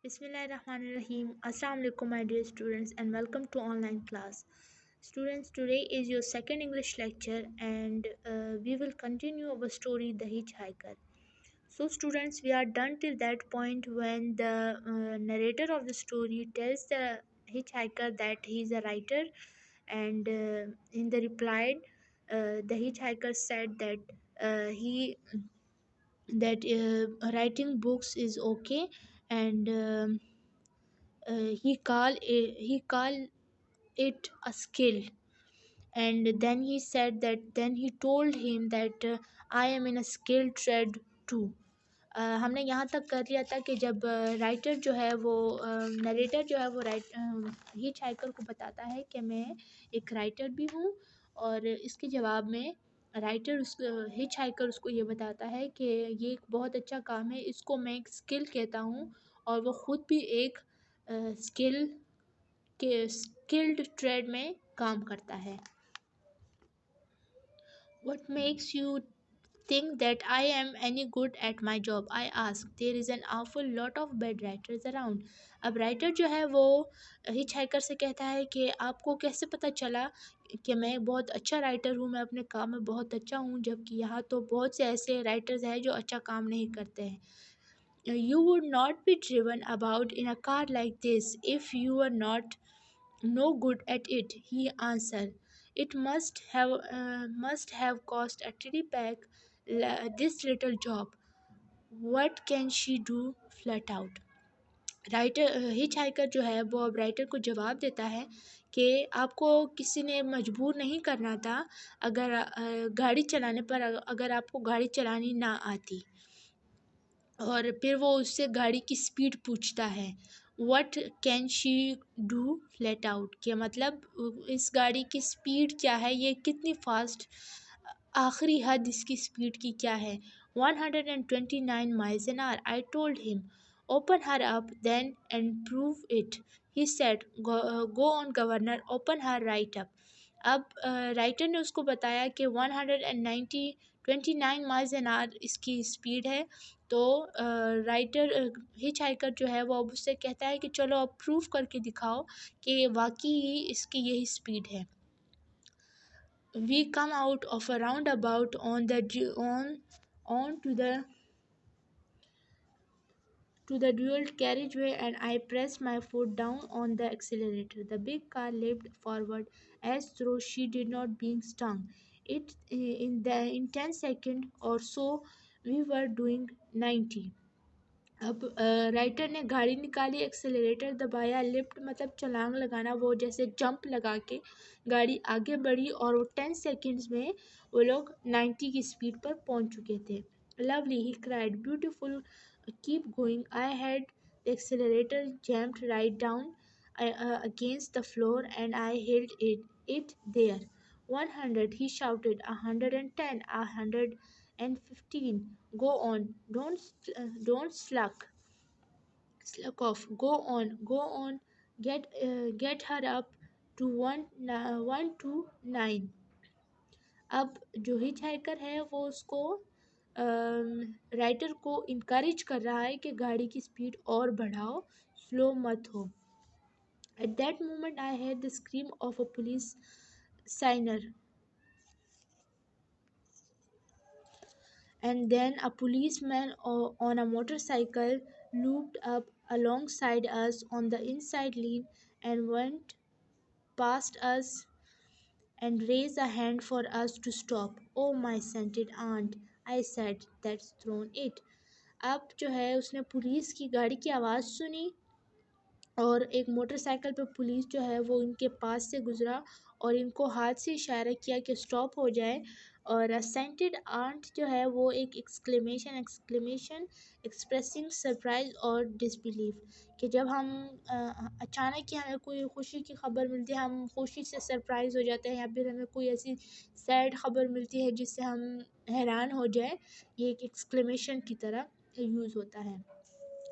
Bismillahirrahmanirrahim. Assalamu alaikum, my dear students, and welcome to online class. Students, today is your second English lecture, and we will continue our story, The Hitchhiker. So, students, we are done till that point when the narrator of the story tells the hitchhiker that he is a writer, and in the reply, the hitchhiker said that he that writing books is okay, and he call it a skill. And then he said that then he told him that I am in a skilled trade too. हमने यहाँ तक कर लिया था कि जब writer जो है वो नरेटर जो है वो हिच हाइकर को बताता है कि मैं एक राइटर भी हूँ, और इसके जवाब में राइटर उस हिच हाइकर उसको ये बताता है कि ये एक बहुत अच्छा काम है, इसको मैं एक स्किल कहता हूँ, और वो ख़ुद भी एक स्किल के स्किल्ड ट्रेड में काम करता है. What makes you think that I am any good at my job? I asked. There is an awful lot of bad writers around. अब राइटर जो है वो हिच हाइकर से कहता है कि आपको कैसे पता चला कि मैं बहुत अच्छा राइटर हूँ, मैं अपने काम में बहुत अच्छा हूँ, जबकि यहाँ तो बहुत से ऐसे राइटर्स हैं जो अच्छा काम नहीं करते हैं. You would not be driven about in a car like this if you were not no good at it, he answered. It must have cost a teddy pack this little job. What can she do? Flat out. Writer hitch hiker जो है वो अब writer को जवाब देता है कि आपको किसी ने मजबूर नहीं करना था, अगर गाड़ी चलाने पर अगर आपको गाड़ी चलानी ना आती. और फिर वो उससे गाड़ी की स्पीड पूछता है. What can she do flat out, के मतलब इस गाड़ी की स्पीड क्या है, ये कितनी फास्ट, आखिरी हद इसकी स्पीड की क्या है. 129 miles an hour, I told him. Open her up then and prove it, he said. Go on governor, open her right up. अब राइटर ने उसको बताया कि 129 माइल्स एन आवर इसकी स्पीड है. तो राइटर हिच हाइकर जो है वो अब उससे कहता है कि चलो अब प्रूफ करके दिखाओ कि वाकई ही इसकी यही स्पीड है. We come out of a roundabout on to the dual carriageway, and I pressed my foot down on the accelerator. The big car leaped forward as though she did not being stung. In 10 seconds or so we were doing 90. अब writer ने गाड़ी निकाली, accelerator दबाया, lift मतलब छलांग लगाना, वो जैसे जंप लगा के गाड़ी आगे बढ़ी, और वो 10 सेकंड्स में वो लोग 90 की स्पीड पर पहुंच चुके थे. Lovely, he cried, beautiful, keep going. I had the accelerator jammed write down against the floor and I held it there. 100, he shouted. 110, 115. Go on, don't slack off. Go on. Get her up to 129. अब जो hitch hiker है वो उसको writer को encourage कर रहा है कि गाड़ी की स्पीड और बढ़ाओ, स्लो मत हो. At that moment I heard the scream of a police siren, and then a policeman on a motorcycle looped up alongside us on the inside lane and went past us and raised a hand for us to stop. Oh my scented aunt, I said, that's thrown it. अब जो है उसने police की गाड़ी की आवाज़ सुनी, और एक मोटरसाइकिल पे पुलिस जो है वो इनके पास से गुजरा और इनको हाथ से इशारा किया कि स्टॉप हो जाए. और सेंटेड आंट जो है वो एक एक्सक्लेमेशन एक्सप्रेसिंग सरप्राइज और डिसबिलीफ, कि जब हम अचानक ही हमें कोई खुशी की खबर मिलती है, हम खुशी से सरप्राइज़ हो जाते हैं, या फिर हमें कोई ऐसी सैड खबर मिलती है जिससे हम हैरान हो जाए, ये एक एक्सक्लेमेशन की तरह यूज़ होता है.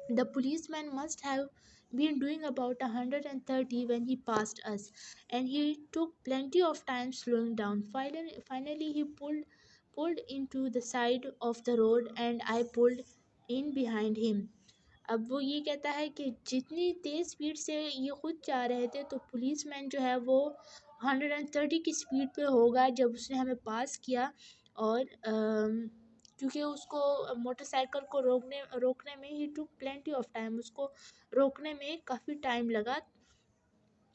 The policeman must have been doing about 130 when he passed us, and he took plenty of time slowing down. Finally he pulled into the side of the road, and I pulled in behind him. अब वो ये कहता है कि जितनी तेज़ speed से ये खुद जा रहे थे, तो पुलिसमैन जो है वो 130 की स्पीड पे होगा जब उसने हमें पास किया। और क्योंकि उसको मोटरसाइकिल को रोकने में ही टुक प्लेंटी ऑफ टाइम, उसको रोकने में काफ़ी टाइम लगा।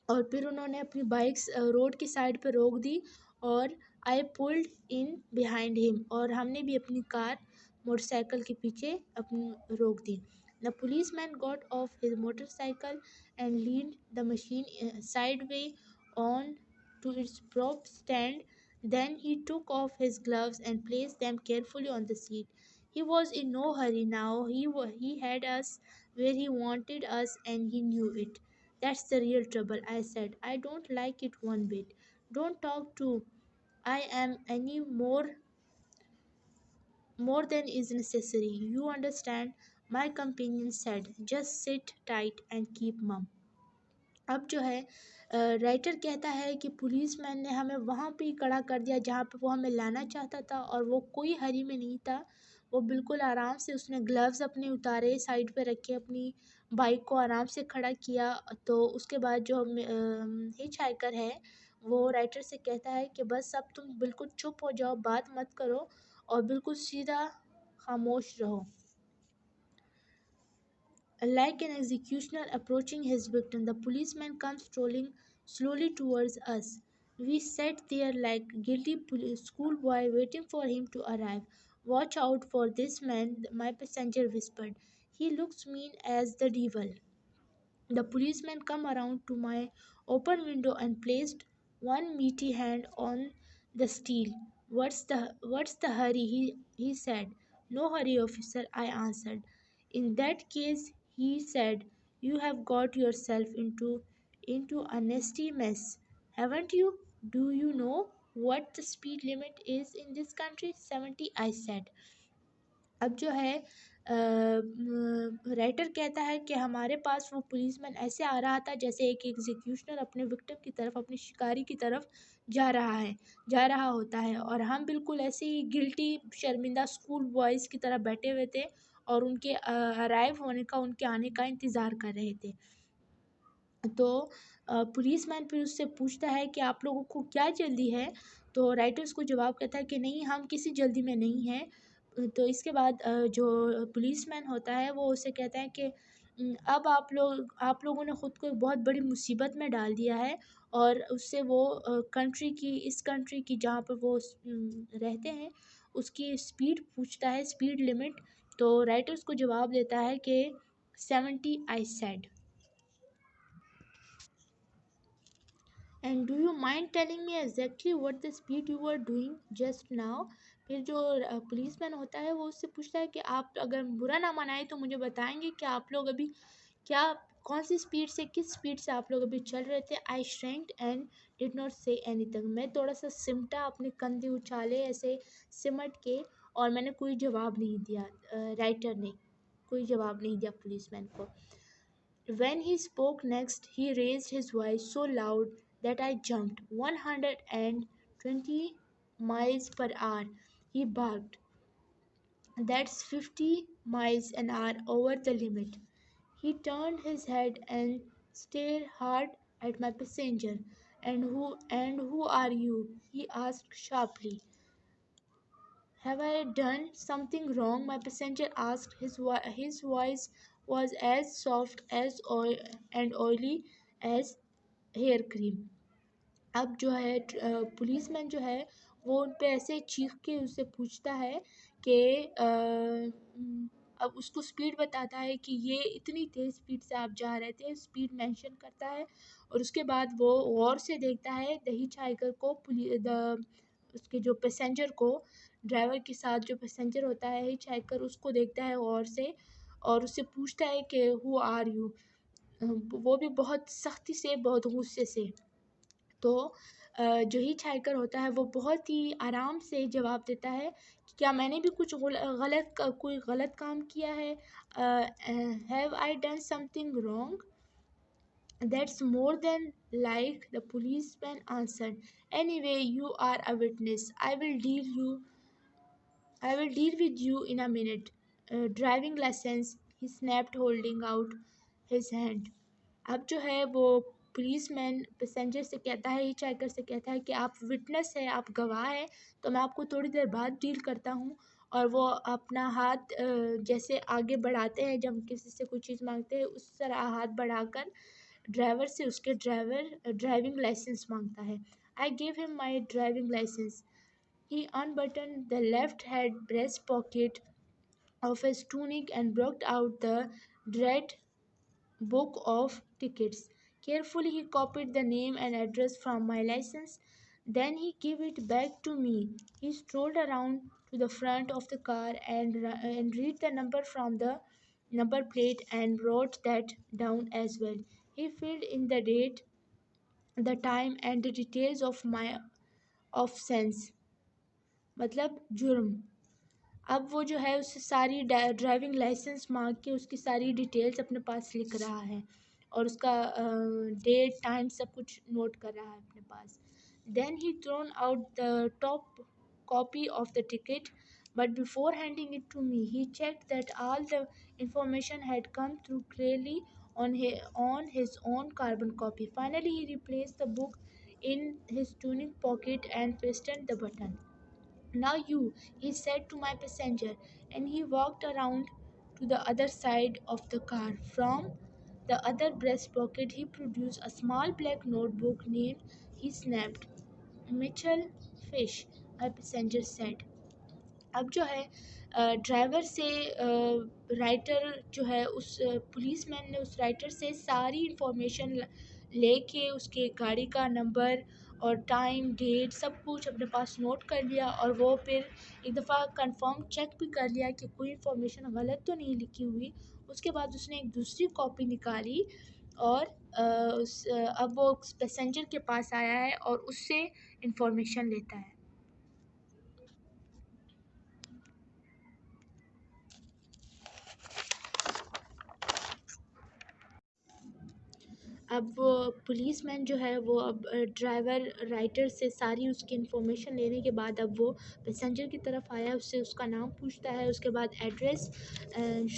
और फिर उन्होंने अपनी बाइक्स रोड की साइड पे रोक दी, और I pulled in behind him, और हमने भी अपनी कार मोटरसाइकिल के पीछे अपनी रोक दी। The police man got off his motorcycle and lead the machine side way on to its prop stand. Then he took off his gloves and placed them carefully on the seat. He was in no hurry now. He had us where he wanted us, and he knew it. That's the real trouble, I said. I don't like it one bit. Don't talk to I am any more than is necessary. You understand? My companion said. Just sit tight and keep mum. अब जो है writer कहता है कि policeman ने हमें वहाँ पे ही खड़ा कर दिया जहाँ पे वो हमें लाना चाहता था, और वो कोई हरी में नहीं था। वो बिल्कुल आराम से उसने ग्लव्स अपने उतारे, साइड पे रखे, अपनी बाइक को आराम से खड़ा किया। तो उसके बाद जो हिच हाइकर है वो राइटर से कहता है कि बस अब तुम बिल्कुल चुप हो जाओ, बात मत करो, और बिल्कुल सीधा खामोश रहो। Like an executioner approaching his victim, the policeman comes strolling slowly towards us. We sat there like guilty schoolboy waiting for him to arrive. Watch out for this man, my passenger whispered. He looks mean as the devil. The policeman come around to my open window and placed one meaty hand on the steel. What's the hurry? He said. No hurry, officer, I answered. In that case, he said, you have got yourself into a nasty mess, haven't you? Do you know what the speed limit is in this country? 70, I said. अब जो है writer कहता है कि हमारे पास वो policeman ऐसे आ रहा था जैसे एक एग्जीक्यूशनर अपने विक्टिम की तरफ, अपनी शिकारी की तरफ जा रहा होता है, और हम बिल्कुल ऐसे ही गिल्टी शर्मिंदा स्कूल बॉयज़ की तरह बैठे हुए थे, और उनके अराइव होने का, उनके आने का इंतज़ार कर रहे थे। तो पुलिसमैन फिर उससे पूछता है कि आप लोगों को क्या जल्दी है? तो राइटर उसको जवाब कहता है कि नहीं, हम किसी जल्दी में नहीं हैं। तो इसके बाद जो पुलिसमैन होता है वो उसे कहता है कि अब आप लोगों ने ख़ुद को एक बहुत बड़ी मुसीबत में डाल दिया है, और उससे वो इस कंट्री की जहाँ पर वो रहते हैं उसकी स्पीड पूछता है, स्पीड लिमिट। तो राइटर उसको जवाब देता है कि 70, I said. And do you mind telling me exactly what the speed you were doing just now? फिर जो पुलिसमैन होता है वो उससे पूछता है कि आप अगर बुरा ना मनाए तो मुझे बताएंगे कि आप लोग अभी क्या, कौन सी स्पीड से, किस स्पीड से आप लोग अभी चल रहे थे? I shrugged and did not say anything. मैं थोड़ा सा सिमटा, अपने कंधे उछाले ऐसे सिमट के, और मैंने कोई जवाब नहीं दिया। राइटर ने कोई जवाब नहीं दिया पुलिसमैन को। When he spoke next, he raised his voice so loud that I jumped. 120 miles per hour, he barked. That's 50 miles an hour over the limit. He turned his head and stared hard at my passenger. And who are you? He asked sharply. Have I done something wrong? My passenger asked. His voice was as soft as oil and oily as hair cream. अब जो है policeman जो है वो उन पे ऐसे चीख के उससे पूछता है कि अब उसको स्पीड बताता है कि ये इतनी तेज़ स्पीड से आप जा रहे थे, स्पीड मेंशन करता है। और उसके बाद वो गौर से देखता है द हिचहाइकर को, उसके जो पैसेंजर को, ड्राइवर के साथ जो पैसेंजर होता है हिचहाइकर, उसको देखता है गौर से, और उससे पूछता है कि हु आर यू? वो भी बहुत सख्ती से, बहुत गुस्से से। तो जो हिचहाइकर होता है वो बहुत ही आराम से जवाब देता है कि क्या मैंने भी कुछ कोई गलत काम किया है? Have I done something wrong? That's more than like, the policeman answered. Anyway you are a witness, I will deal with you in a minute. Driving license, he snapped, holding out his hand. अब जो है वो policeman passenger से कहता है, hitchhiker से कहता है कि आप विटनेस है, आप गवाह हैं, तो मैं आपको थोड़ी देर बाद डील करता हूँ। और वो अपना हाथ जैसे आगे बढ़ाते हैं जब किसी से कोई चीज़ मांगते हैं, उस तरह हाथ बढ़ाकर ड्राइवर से उसके ड्राइविंग लाइसेंस मांगता है। I give him my driving licence. He unbuttoned the left hand breast pocket of his tunic and brought out the dread book of tickets. Carefully, he copied the name and address from my license. Then he gave it back to me. He strolled around to the front of the car and read the number from the number plate and wrote that down as well. He filled in the date, the time, and the details of my offense, मतलब जुर्म। अब वो जो है उससे सारी driving licence मांग के उसकी सारी डिटेल्स अपने पास लिख रहा है और उसका डेट टाइम सब कुछ नोट कर रहा है अपने पास। Then he thrown out the top copy of the ticket, but before handing it to me he checked that all the information had come through clearly on his own carbon copy. Finally he replaced the book in his tunic pocket and pressed the button. Now you, he said to my passenger, and he walked around to the other side of the car. From the other breast pocket, he produced a small black notebook named, he snapped, Mitchell Fish, my passenger said. अब जो है driver से writer जो है उस policeman ने उस writer से सारी इन्फॉर्मेशन लेके उसके गाड़ी का नंबर और टाइम डेट सब कुछ अपने पास नोट कर लिया और वो फिर एक दफ़ा कंफर्म चेक भी कर लिया कि कोई इन्फॉर्मेशन गलत तो नहीं लिखी हुई। उसके बाद उसने एक दूसरी कॉपी निकाली और अब वो पैसेंजर के पास आया है और उससे इन्फॉर्मेशन लेता है। अब वो पुलिसमैन जो है वो अब ड्राइवर राइटर से सारी उसकी इन्फॉर्मेशन लेने के बाद अब वो पैसेंजर की तरफ आया, उससे उसका नाम पूछता है, उसके बाद address,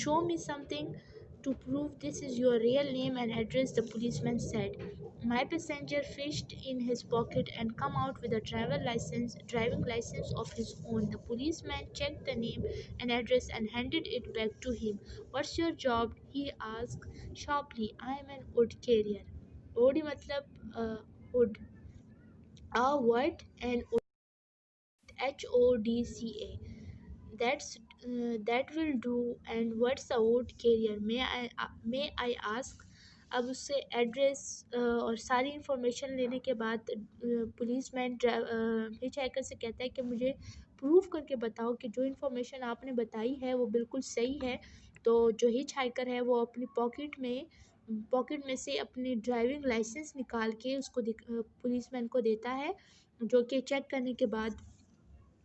show me something to prove this is your real name and address, the policeman said. My passenger fished in his pocket and come out with a driving license of his own. The policeman checked the name and address and handed it back to him. What's your job? He asked sharply. I am an wood carrier. Wood मतलब wood. A what? An HODCA. That will do. And what's a wood carrier? May I ask? अब उससे address और सारी information लेने के बाद policeman hitchhiker से कहता है कि मुझे प्रूव करके बताओ कि जो इन्फॉर्मेशन आपने बताई है वो बिल्कुल सही है। तो जो हिचहाइकर है वो अपनी पॉकेट में से अपनी ड्राइविंग लाइसेंस निकाल के उसको पुलिसमैन को देता है, जो कि चेक करने के बाद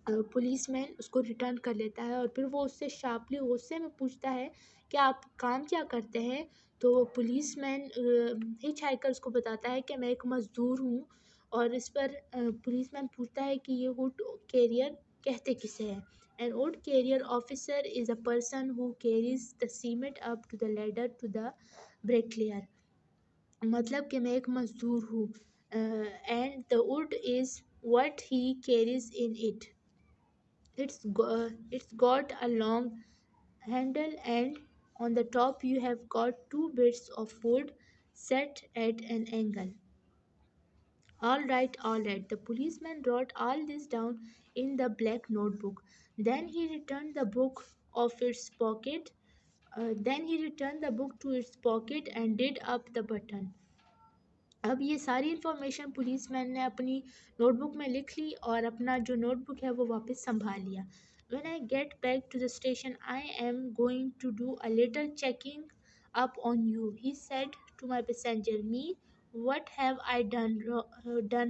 पुलिसमैन उसको रिटर्न कर लेता है और फिर वो उससे शार्पली गुस्से में पूछता है कि आप काम क्या करते हैं। तो पुलिसमैन हिचहाइकर उसको बताता है कि मैं एक मज़दूर हूँ और इस पर पुलिसमैन पूछता है कि ये वुड कैरियर कहते किसे हैं। An wood carrier officer is a person who carries the cement up to the ladder to the bricklayer, मतलब कि मैं एक मज़दूर हूँ and the wood is what he carries in it. It's got a long handle and on the top you have got two bits of wood set at an angle. All right, all right. The policeman wrote all this down in the black notebook. Then he returned the book of its pocket. Then he returned the book to its pocket and did up the button. अब ये सारी information policeman ने अपनी notebook में लिख ली और अपना जो नोटबुक है वो वापस संभाल लिया। When I get back to the station, I am going to do a little checking up on you, he said to my passenger. Me? What have I done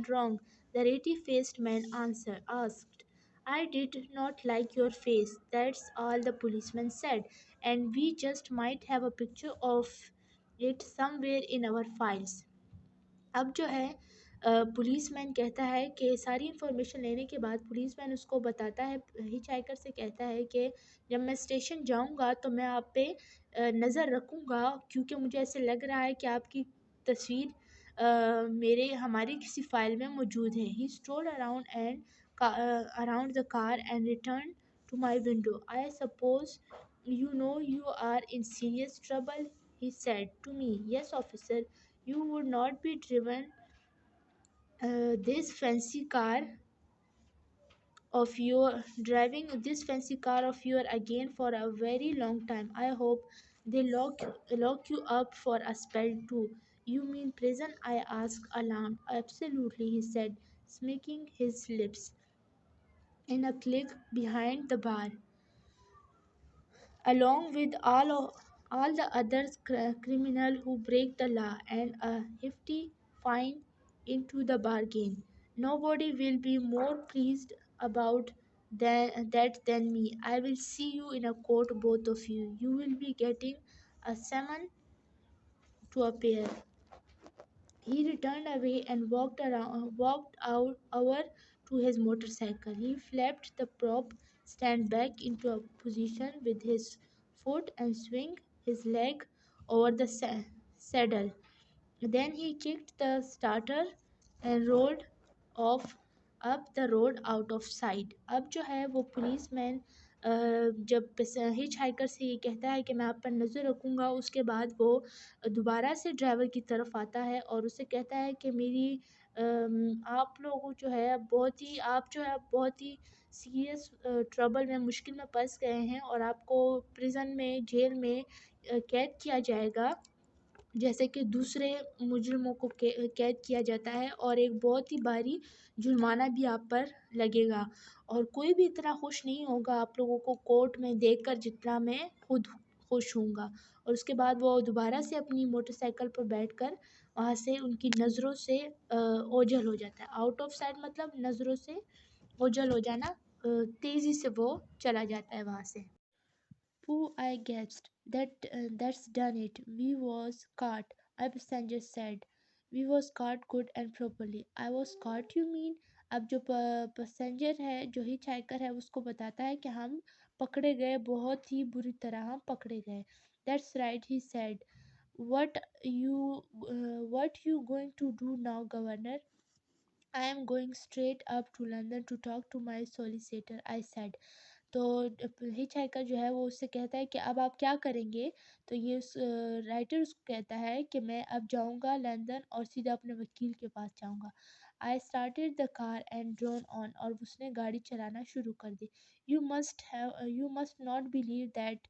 wrong? The ratty-faced man asked. I did not like your face, that's all, the policeman said, and we just might have a picture of it somewhere in our files. अब जो है policeman कहता है कि सारी information लेने के बाद पुलिसमैन उसको बताता है, हिचहाइकर से कहता है कि जब मैं स्टेशन जाऊंगा तो मैं आप पे नज़र रखूंगा, क्योंकि मुझे ऐसे लग रहा है कि आपकी तस्वीर मेरे हमारी किसी फाइल में मौजूद है। He stroll around and around the car and returned to my window. I suppose you know you are in serious trouble, he said to me. Yes, officer. You would not be driven this fancy car of your driving this fancy car of your again for a very long time. I hope they lock you up for a spell too. You mean prison? I asked alarmed. Absolutely, he said, smacking his lips in a click behind the bar, along with all the other criminal who break the law, and a hefty fine into the bargain. Nobody will be more pleased about that than me. I will see you in a court, both of you. You will be getting a summon to appear. He returned away and walked out over to his motorcycle. He flapped the prop stand back into a position with his foot and swung his leg over the saddle. Then he kicked the starter and rolled off up the road out of sight. अब जो है वो policeman जब hitch hiker से ये कहता है कि मैं आप पर नज़र रखूँगा, उसके बाद वो दोबारा से ड्राइवर की तरफ आता है और उसे कहता है कि आप लोग जो है आप जो है बहुत ही सीरियस ट्रबल में मुश्किल में फंस गए हैं और आपको प्रिजन में जेल में कैद किया जाएगा, जैसे कि दूसरे मुजरिमों को कैद किया जाता है, और एक बहुत ही भारी जुर्माना भी आप पर लगेगा, और कोई भी इतना खुश नहीं होगा आप लोगों को कोर्ट में देखकर जितना मैं खुद खुश हूँगा। और उसके बाद वो दोबारा से अपनी मोटरसाइकिल पर बैठकर वहाँ से उनकी नज़रों से ओझल हो जाता है। आउट ऑफ साइट मतलब नज़रों से ओझल हो जाना, तेज़ी से वो चला जाता है वहाँ से। "Pooh!" I gasped. That's done it. We was caught," a passenger said. "We was caught good and properly." "I was caught, you mean?" अब जो पैसेंजर है, जो हिचहाइकर है, उसको बताता है कि हम पकड़े गए, बहुत ही बुरी तरह हम पकड़े गए। "That's right," he said. "What you going to do now, Governor?" "I am going straight up to London to talk to my solicitor," I said. तो हिचहाइकर जो है वो उससे कहता है कि अब आप क्या करेंगे? तो ये उस राइटर उसको कहता है कि मैं अब जाऊँगा लंदन और सीधा अपने वकील के पास जाऊँगा। I started the car and drove on, और उसने गाड़ी चलाना शुरू कर दी। You must not believe that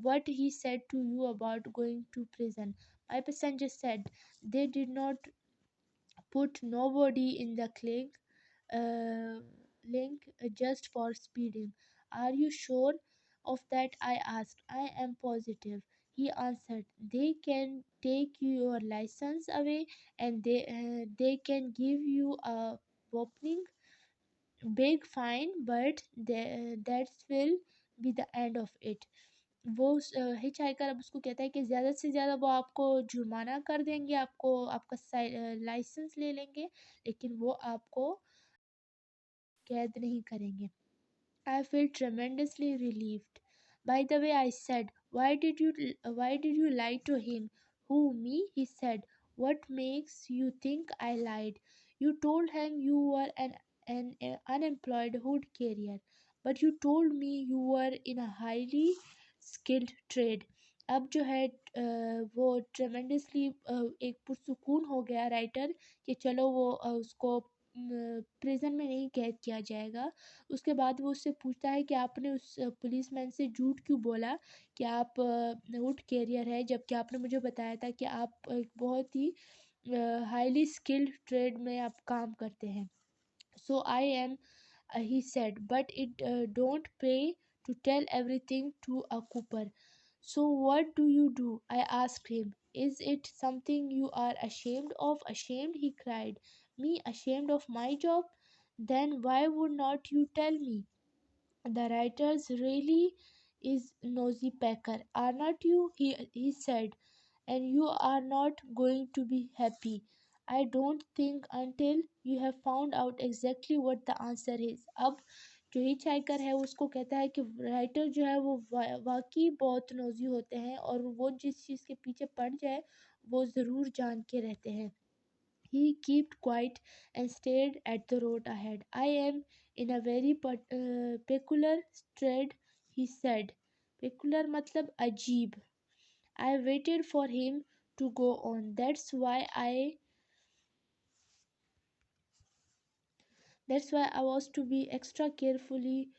what he said to you about going to prison," my passenger said. "They did not put nobody in the uh, link just for speeding." "Are you sure of that?" I asked. "I am positive," he answered. "They can take your license away, and they can give you a whopping big fine, but that will be the end of it." वो hitchhiker अब उसको कहता है कि ज़्यादा से ज़्यादा वो आपको जुर्माना कर देंगे, आपको आपका लाइसेंस ले लेंगे, लेकिन वो आपको कैद नहीं करेंगे। I felt tremendously relieved. "By the way," I said, why did you lie to him?" "Who, me?" he said. "What makes you think I lied?" "You told him you were an unemployed hood carrier, but you told me you were in a highly skilled trade." अब जो है वो tremendously एक पुरसुकून हो गया writer कि चलो वो उसको प्रिजन में नहीं कैद किया जाएगा। उसके बाद वो उससे पूछता है कि आपने उस पुलिसमैन से झूठ क्यों बोला कि आप वुड कैरियर है, जबकि आपने मुझे बताया था कि आप एक बहुत ही हाईली स्किल्ड ट्रेड में आप काम करते हैं। "So I am," he said, "but it don't pay to tell everything to a cooper." "So what do you do?" I asked him. "Is it something you are ashamed of?" "Ashamed?" he cried. "Me ashamed of my job? Then why would not you tell me? The writers really is nosy pecker, are not you?" He said. "And you are not going to be happy." I don't think until you have found out exactly what the answer is. अब जो hitch hiker है उसको कहता है कि writer जो है वो वाकई बहुत नोजी होते हैं और वो जिस चीज़ के पीछे पड़ जाए वो ज़रूर जान के रहते हैं. He kept quiet and stared at the road ahead. I am in a very peculiar state, he said. Peculiar matlab अजीब. I waited for him to go on. That's why I was to be extra carefully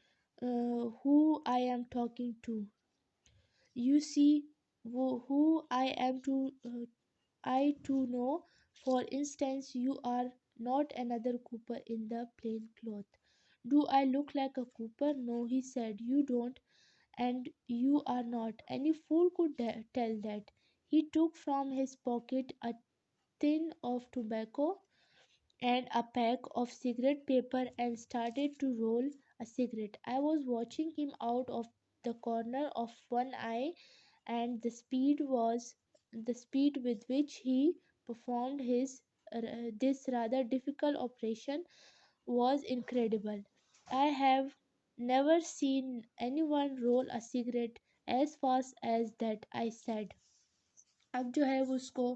who I am talking to. You see who I am to know. For instance, you are not another Cooper in the plain cloth. Do I look like a Cooper? No, he said. You don't, and you are not. Any fool could tell that. He took from his pocket a tin of tobacco and a pack of cigarette paper and started to roll a cigarette. I was watching him out of the corner of one eye, and the speed with which he performed this rather difficult operation was incredible. I have never seen anyone roll a cigarette as fast as that, I said. अब जो है वो उसको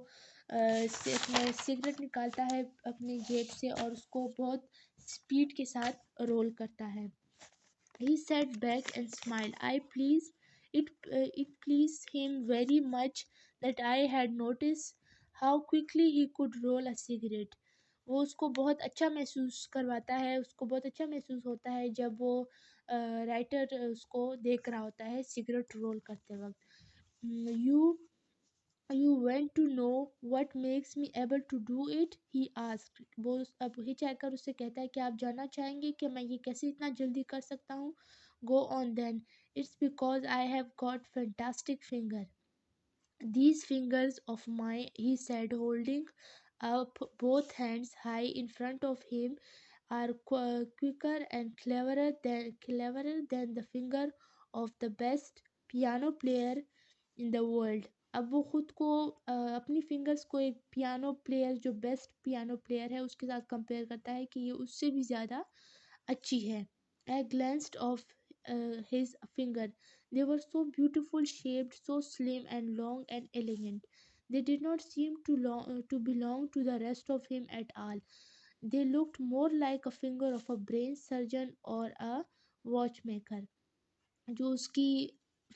से अपना cigarette निकालता है अपने जेब से और उसको बहुत स्पीड के साथ रोल करता है. He sat back and smiled. It pleased him very much that I had noticed how quickly he could roll a cigarette. वो उसको बहुत अच्छा महसूस करवाता है, उसको बहुत अच्छा महसूस होता है जब वो राइटर उसको देख रहा होता है सिगरेट रोल करते वक्त. You you want to know what makes me able to do it? He asked. वो अब हिचहाइकर उससे कहता है कि आप जानना चाहेंगे कि मैं ये कैसे इतना जल्दी कर सकता हूँ. Go on then. It's because I have got fantastic finger. These fingers of mine, he said, holding up both hands high in front of him, are quicker and cleverer than the finger of the best piano player in the world. अब वो खुद को अपनी fingers को एक piano player जो best piano player है उसके साथ कंपेयर करता है कि ये उससे भी ज़्यादा अच्छी है. आई glanced of his finger. They were so beautiful shaped, so slim and long and elegant. They did not seem to belong to the rest of him at all. They looked more like a finger of a brain surgeon or a watchmaker. जो उसकी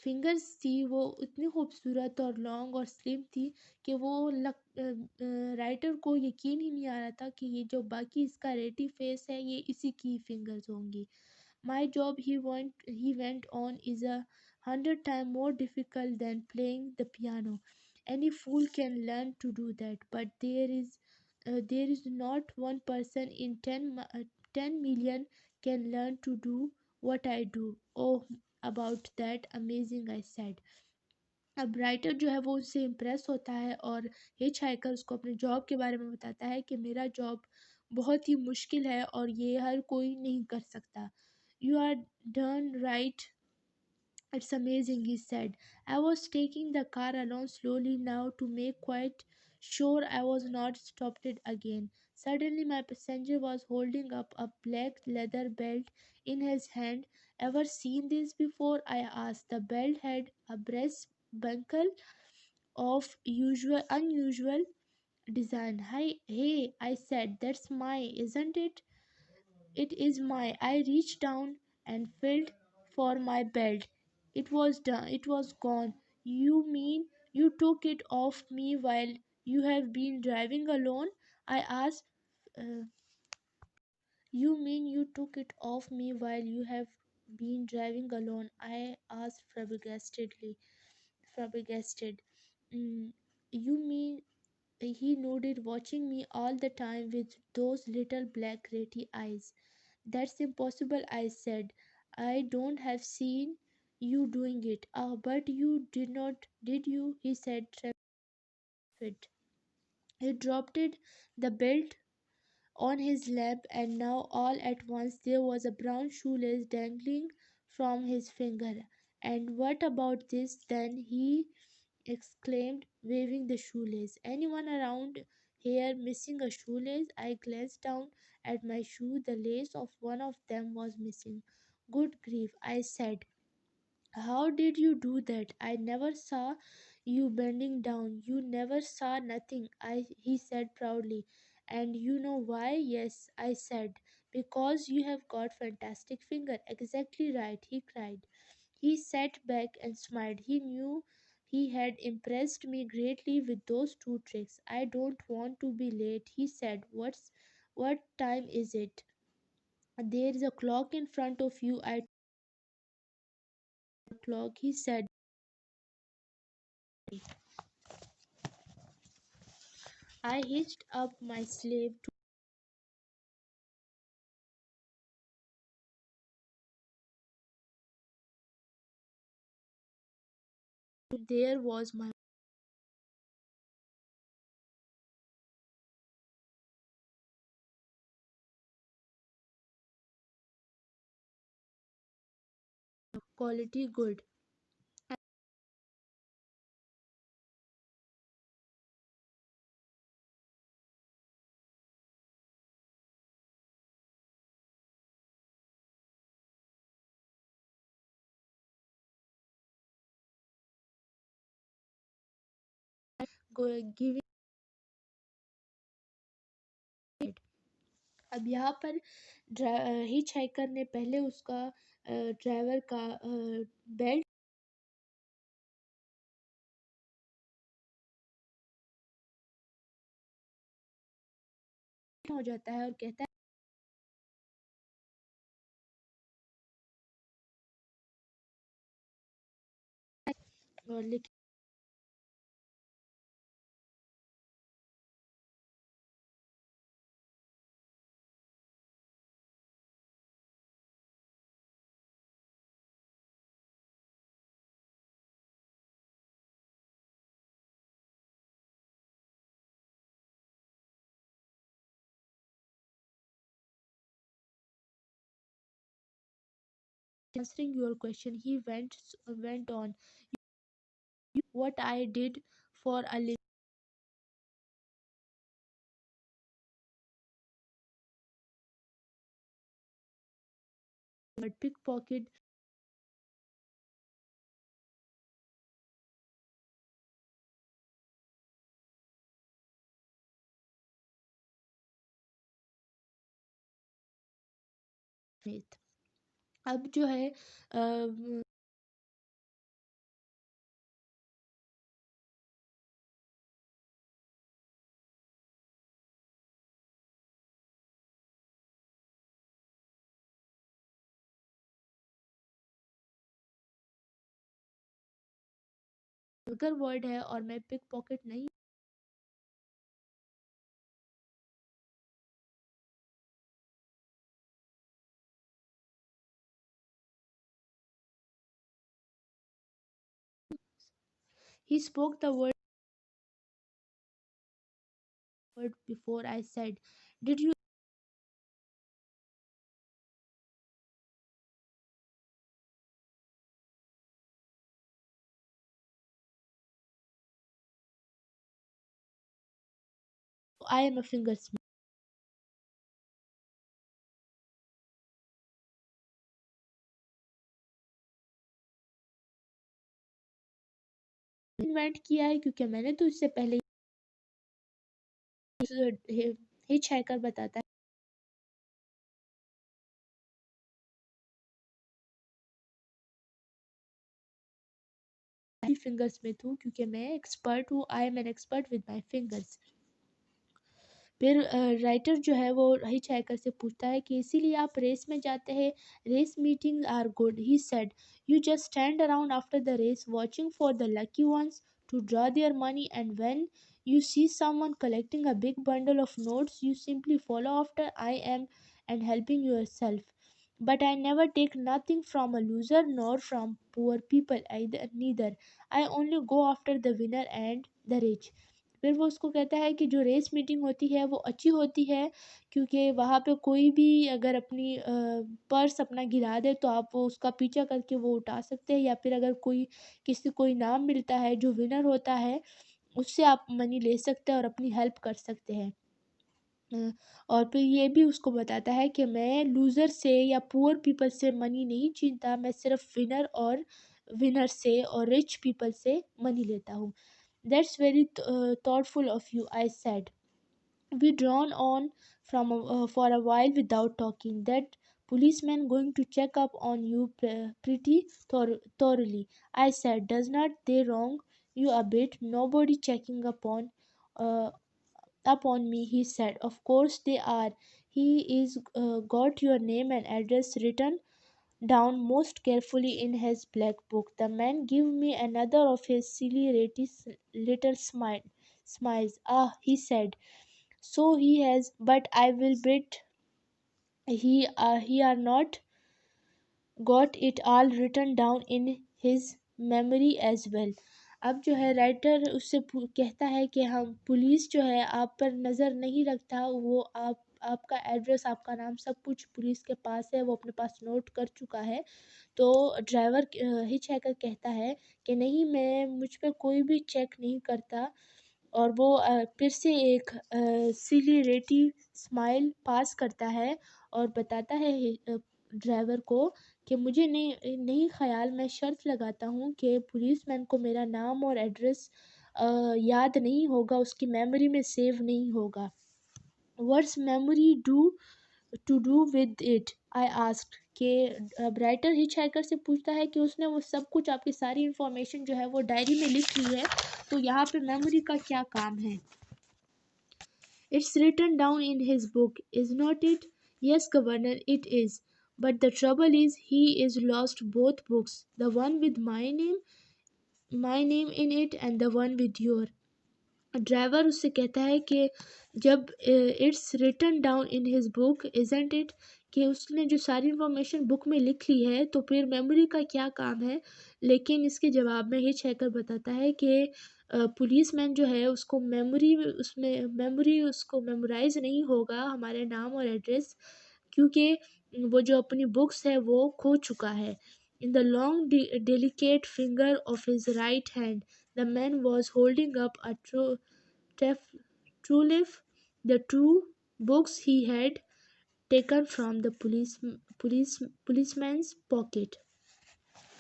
fingers थी वो इतनी खूबसूरत और long और slim थी कि वो राइटर को यकीन ही नहीं आ रहा था कि ये जो बाकी इसका रेटी फेस है ये इसी की फिंगर्स होंगी. My job, he went on, is 100 times more difficult than playing the piano. Any fool can learn to do that, but there is not one person in 10 million can learn to do what I do. Oh, about that amazing, I said. अब writer जो है वो उससे impress होता है और hitch hiker उसको अपने जॉब के बारे में बताता है कि मेरा जॉब बहुत ही मुश्किल है और ये हर कोई नहीं कर सकता. You are done right. It's amazing, he said. I was taking the car along slowly now to make quite sure I was not stopped it again. Suddenly, my passenger was holding up a black leather belt in his hand. Ever seen this before? I asked. The belt had a breast buckle of unusual design. Hey, I said, that's mine, isn't it? It is mine. I reached down and felt for my belt. It was done. It was gone. You mean you took it off me while you have been driving alone? I asked. Uh, you mean you took it off me while you have been driving alone? I asked flabbergastedly. Flabbergasted. You mean he nodded, watching me all the time with those little black ratty eyes. That's impossible, I said. I don't have seen you doing it. Ah, but you did not, did you? He said, triumphant. He dropped it, the belt on his lap, and now all at once there was a brown shoelace dangling from his finger. And what about this then? He exclaimed, waving the shoelace. Anyone around hair missing a shoelace. I glanced down at my shoe. The lace of one of them was missing. Good grief, I said. How did you do that? I never saw you bending down. You never saw nothing, he said proudly. And you know why? Yes, I said. Because you have got fantastic finger. Exactly right, he cried. He sat back and smiled. He knew he had impressed me greatly with those two tricks. I don't want to be late, he said. What time is it? There is a clock in front of you. I clock, he said. I hitched up my slave to there was my quality good. Giving it. अब यहाँ पर hitch hiker ने पहले उसका driver का belt हो जाता है और कहता है और लेकिन answering your question, he went on. What I did for a living, but pickpocket myth. अब जो है वल्गर वर्ड है और मैं पिक पॉकेट नहीं he spoke the word before I said, did you? I am a fingersmith. Invent किया है क्योंकि मैंने तो इससे पहले हिच हाइकर बताता है फिंगर्समिथ हूँ क्योंकि मैं एक्सपर्ट हूँ I am an expert with my fingers फिर राइटर जो है वो हिच हाइकर से पूछता है कि इसीलिए आप रेस में जाते हैं race meeting are good he said you just stand around after the race watching for the lucky ones to draw their money and when you see someone collecting a big bundle of notes you simply follow after I am and helping yourself but I never take nothing from a loser nor from poor people either neither I only go after the winner and the rich फिर वो उसको कहता है कि जो race meeting होती है वो अच्छी होती है क्योंकि वहाँ पे कोई भी अगर अपनी पर्स अपना गिरा दे तो आप वो उसका पीछा करके वो उठा सकते हैं या फिर अगर कोई किसी को इनाम मिलता है जो विनर होता है उससे आप मनी ले सकते हैं और अपनी हेल्प कर सकते हैं। अ, और फिर ये भी उसको बताता है कि मैं लूज़र से या पुअर पीपल से मनी नहीं छीनता, मैं सिर्फ विनर से और रिच पीपल से मनी लेता हूँ। That's very thoughtful of you, I said. We drawn on for a while without talking. That policeman going to check up on you pretty thoroughly. I said, does not they wrong you a bit? Nobody checking uh, up on me, he said. Of course they are. He is got your name and address written down most carefully in his black book. The man gave me another of his silly little smiles. Ah, he said, so he has, but I will bet he are not got it all written down in his memory as well. अब जो है writer उससे कहता है कि हम police जो है आप पर नज़र नहीं रखता, वो आपका एड्रेस, आपका नाम, सब कुछ पुलिस के पास है, वो अपने पास नोट कर चुका है। तो ड्राइवर हिच हैकर कहता है कि नहीं, मैं मुझ पर कोई भी चेक नहीं करता। और वो फिर से एक सिली रेटी स्माइल पास करता है और बताता है ड्राइवर को कि मुझे नहीं नहीं ख्याल, मैं शर्त लगाता हूँ कि पुलिसमैन को मेरा नाम और एड्रेस याद नहीं होगा, उसकी मेमोरी में सेव नहीं होगा। What's memory do to do with it, I asked. कि राइटर हिच हाइकर से पूछता है कि उसने वो सब कुछ, आपकी सारी इन्फॉर्मेशन जो है वो डायरी में लिख ली है, तो यहाँ पे मेमोरी का क्या काम है? It's written down in his book, is not it? Yes, Governor, it is. But the trouble is, he is lost both books, the one with my name in it, and the one with your. Driver उससे कहता है कि जब it's written down in his book isn't it, कि उसने जो सारी information book में लिख ली है, तो फिर मेमोरी का क्या काम है? लेकिन इसके जवाब में हिच हैकर बताता है कि पुलिस मैन जो है उसको मेमोरी उसको मेमोराइज नहीं होगा हमारे नाम और एड्रेस, क्योंकि वो जो अपनी बुक्स है वो खो चुका है। In the long delicate finger of his right hand, the man was holding up a true leaf, the two books he had taken from the policeman's pocket.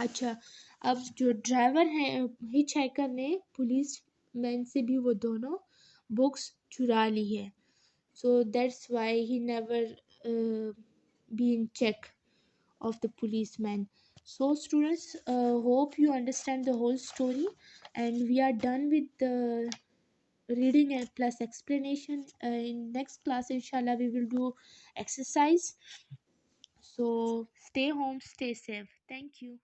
अच्छा, अब जो ड्राइवर है हिच हाइकर ने पुलिस मैन से भी वो दोनों books चुरा ली है। So that's why he never be in check of the policeman. So students, hope you understand the whole story, and we are done with the reading and plus explanation. In next class inshallah we will do exercise. So stay home, stay safe. Thank you.